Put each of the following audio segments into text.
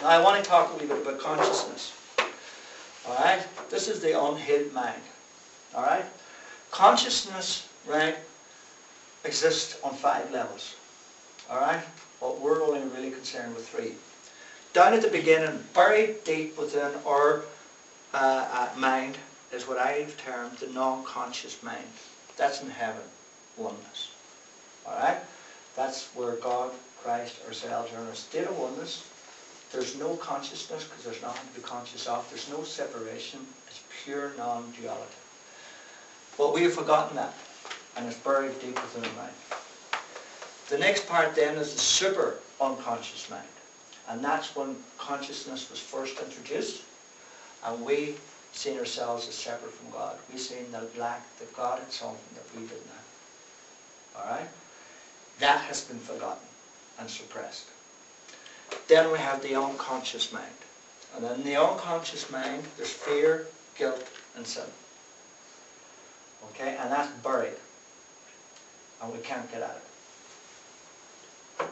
Now I want to talk a little bit about consciousness. Alright? This is the unhealed mind. Alright? Consciousness, right, exists on 5 levels. Alright? But we're only really concerned with 3. Down at the beginning, buried deep within our mind, is what I've termed the non-conscious mind. That's in heaven, oneness. Alright? That's where God, Christ, ourselves are in a state of oneness. There's no consciousness because there's nothing to be conscious of. There's no separation. It's pure non-duality. But we have forgotten that, and it's buried deep within our mind. The next part then is the super unconscious mind. And that's when consciousness was first introduced, and we seen ourselves as separate from God. We seen that God had something that we didn't have. Alright? That has been forgotten and suppressed. Then we have the unconscious mind. And in the unconscious mind, there's fear, guilt, and sin. Okay? And that's buried. And we can't get at it.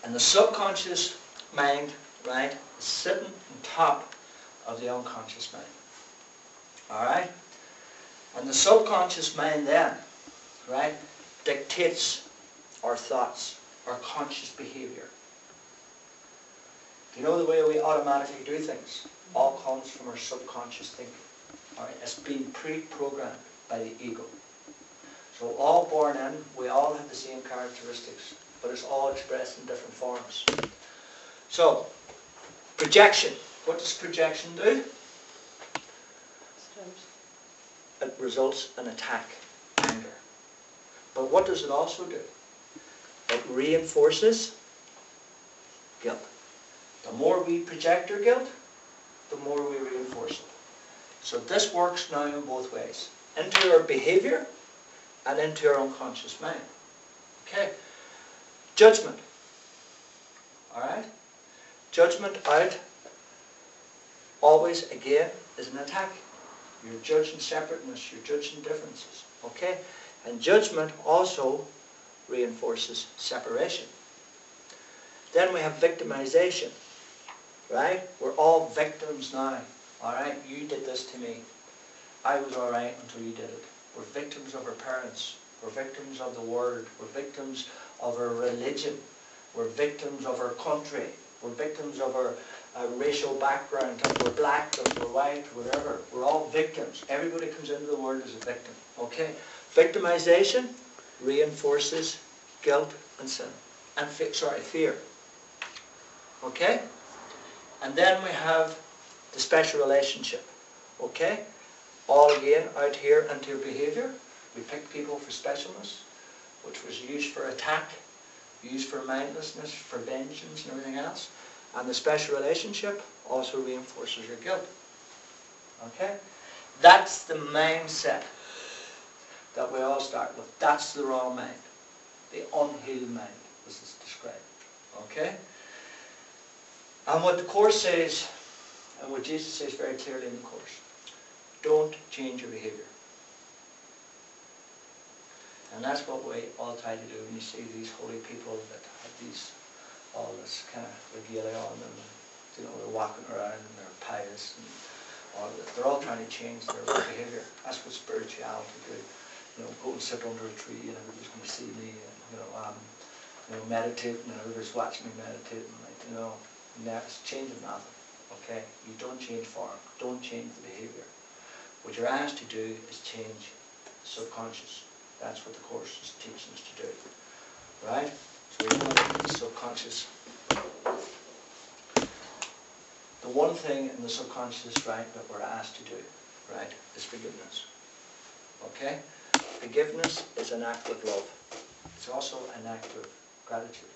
And the subconscious mind, right, is sitting on top of the unconscious mind. Alright? And the subconscious mind then, right, dictates our thoughts, our conscious behaviour. You know the way we automatically do things? All comes from our subconscious thinking. Alright? It's been pre-programmed by the ego. So all born in, we all have the same characteristics, but it's all expressed in different forms. So, projection. What does projection do? It results in attack, anger. But what does it also do? It reinforces guilt. The more we project our guilt, the more we reinforce it. So this works now in both ways. Into our behaviour and into our unconscious mind. Okay? Judgment. Alright? Judgment out, always, again, is an attack. You're judging separateness, you're judging differences. Okay? And judgment also reinforces separation. Then we have victimization. Right? We're all victims now. Alright? You did this to me. I was alright until you did it. We're victims of our parents. We're victims of the world. We're victims of our religion. We're victims of our country. We're victims of our racial background. And we're black, and we're white, whatever. We're all victims. Everybody comes into the world as a victim. Okay? Victimization reinforces guilt and sin. And fear. Okay? And then we have the special relationship. Okay? All again out here into behaviour. We pick people for specialness, which was used for attack, used for mindlessness, for vengeance and everything else. And the special relationship also reinforces your guilt. Okay? That's the mindset that we all start with. That's the wrong mind. The unhealed mind, as it's described. Okay? And what the Course says, and what Jesus says very clearly in the Course, don't change your behaviour. And that's what we all try to do when you see these holy people that have all this kind of regalia on them. You know, they're walking around and they're pious and all of this. They're all trying to change their behaviour. That's what spirituality do. You know, go and sit under a tree and everybody's going to see me, and meditating and everybody's watching me meditating. It's changing nothing. Okay, you don't change form. Don't change the behaviour. What you're asked to do is change the subconscious. That's what the Course is teaching us to do. Right? So we're going to look at the subconscious. The one thing in the subconscious, right, that we're asked to do, right, is forgiveness. Okay? Forgiveness is an act of love. It's also an act of gratitude.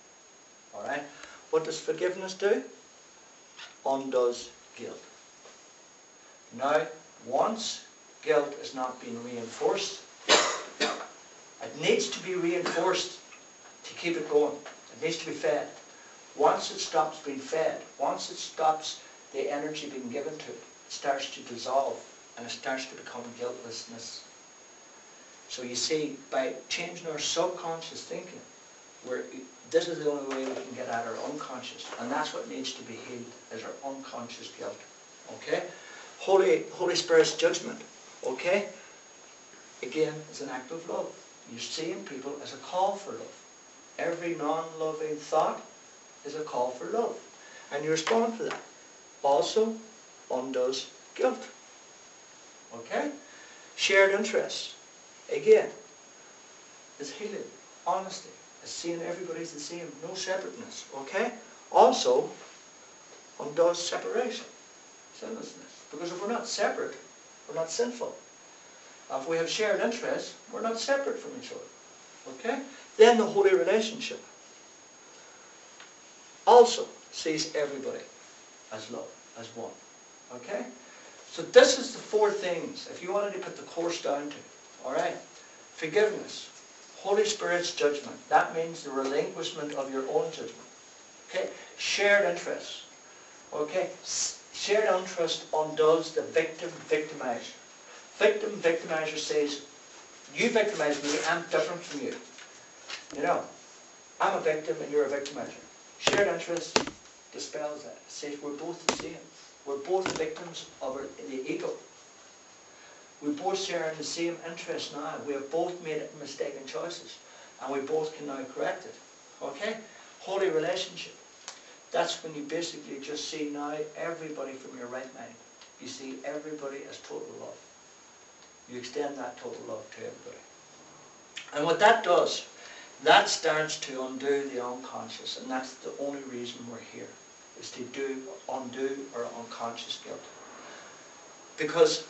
Alright? What does forgiveness do? Undoes guilt. Now, once guilt is not being reinforced, it needs to be reinforced to keep it going. It needs to be fed. Once it stops being fed, once it stops the energy being given to it, it starts to dissolve and it starts to become guiltlessness. So you see, by changing our subconscious thinking, This is the only way we can get at our unconscious, and that's what needs to be healed, is our unconscious guilt. Okay? Holy Spirit's judgment, okay? Again, is an act of love. You're seeing people as a call for love. Every non-loving thought is a call for love, and you respond to that. Also undoes guilt. Okay? Shared interests, again, is healing, honesty, is seeing everybody's the same, no separateness. Okay? Also undoes separation, sinlessness. Because if we're not separate, we're not sinful. If we have shared interests, we're not separate from each other. Okay? Then the holy relationship also sees everybody as love, as one. Okay? So this is the four things, if you wanted to put the course down to. Alright? Forgiveness. Holy Spirit's judgment. That means the relinquishment of your own judgment. Okay? Shared interests. Okay? Shared interest undoes the victimizer. Victimizer says, you victimize me, I'm different from you. You know, I'm a victim and you're a victimizer. Shared interest dispels that. It says we're both the same. We're both victims of the ego. We both share in the same interest now. We have both made mistaken choices. And we both can now correct it. Okay? Holy relationship. That's when you basically just see now everybody from your right mind. You see everybody as total love. You extend that total love to everybody. And what that does, that starts to undo the unconscious, and that's the only reason we're here, is to undo our unconscious guilt. Because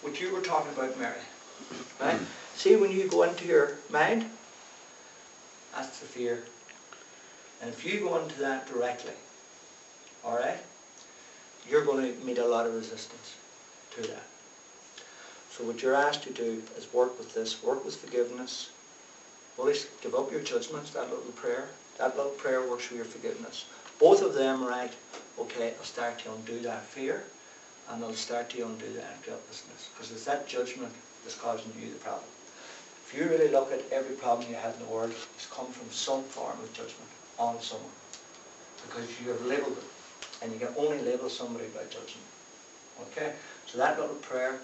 what you were talking about, Mary, right? See, when you go into your mind, that's the fear. And if you go into that directly, alright, you're going to meet a lot of resistance to that. So what you're asked to do is work with this, work with forgiveness. Give up your judgments, that little prayer. That little prayer works for your forgiveness. Both of them, right, okay, will start to undo that fear, and they'll start to undo that guiltlessness. Because it's that judgment that's causing you the problem. If you really look at every problem you have in the world, it's come from some form of judgment on someone. Because you have labelled them. And you can only label somebody by judging them. Okay? So that little prayer,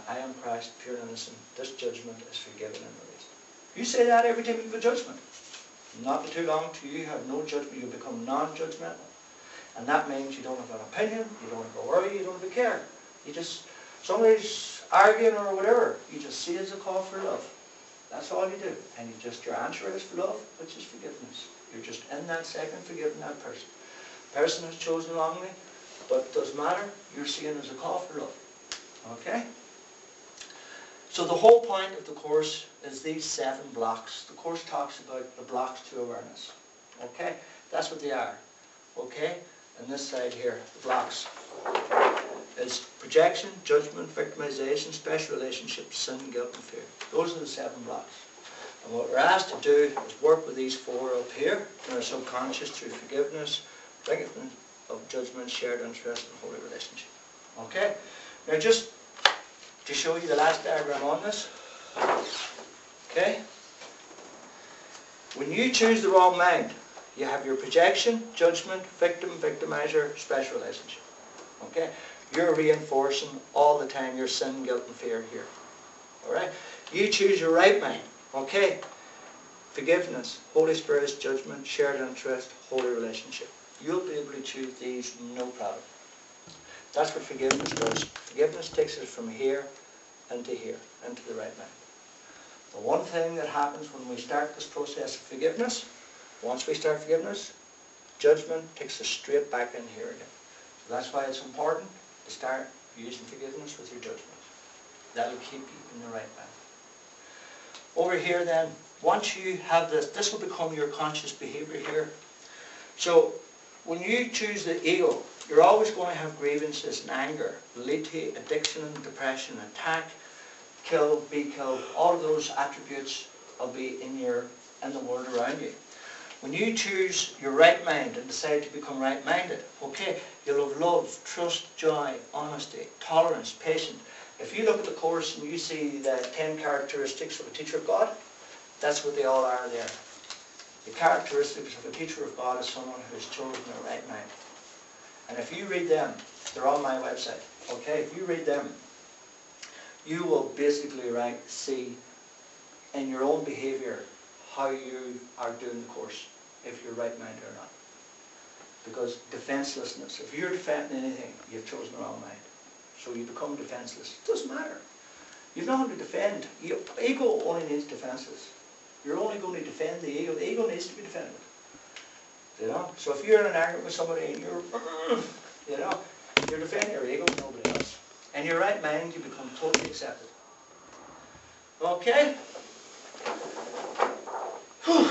I am Christ, pure and innocent. This judgment is forgiven and released. You say that every time you have a judgment. Not for too long till you have no judgment. You become non-judgmental. And that means you don't have an opinion, you don't have a worry, you don't have a care. You just, somebody's arguing or whatever, you just see it as a call for love. That's all you do. And your answer is love, which is forgiveness. You're just in that second forgiving that person. The person has chosen wrongly, but it doesn't matter. You're seeing it as a call for love. Okay? So the whole point of the course is these 7 blocks. The course talks about the blocks to awareness. Okay? That's what they are. Okay? And this side here, the blocks, is projection, judgment, victimization, special relationships, sin, guilt, and fear. Those are the 7 blocks. And what we're asked to do is work with these 4 up here in our subconscious through forgiveness, recognition of judgment, shared interest, and holy relationship. Okay? Now just to show you the last diagram on this. Okay? When you choose the wrong mind, you have your projection, judgment, victim, victimizer, special relationship. Okay? You're reinforcing all the time your sin, guilt, and fear here. Alright? You choose your right mind. Okay? Forgiveness, Holy Spirit's judgment, shared interest, holy relationship. You'll be able to choose these no problem. That's what forgiveness does. Forgiveness takes us from here, into the right mind. The one thing that happens when we start this process of forgiveness, once we start forgiveness, judgment takes us straight back in here again. So that's why it's important to start using forgiveness with your judgment. That'll keep you in the right mind. Over here then, once you have this, this will become your conscious behavior here. So when you choose the ego, you're always going to have grievances and anger, lead to addiction and depression, attack, kill, be killed. All of those attributes will be in the world around you. When you choose your right mind and decide to become right-minded, okay, you'll have love, trust, joy, honesty, tolerance, patience. If you look at the course and you see the 10 characteristics of a teacher of God, that's what they all are there. The characteristics of a teacher of God is someone who has chosen the right mind. And if you read them, they're on my website, okay? If you read them, you will basically see in your own behaviour how you are doing the course, if you're right-minded or not. Because defencelessness, if you're defending anything, you've chosen the wrong mind. So you become defenceless. It doesn't matter. You've nothing to defend. Ego only needs defences. You're only going to defend the ego. The ego needs to be defended. You know? So if you're in an argument with somebody and you're, you know, you're defending your ego, nobody else. In your right mind, you become totally accepted. Okay? Whew.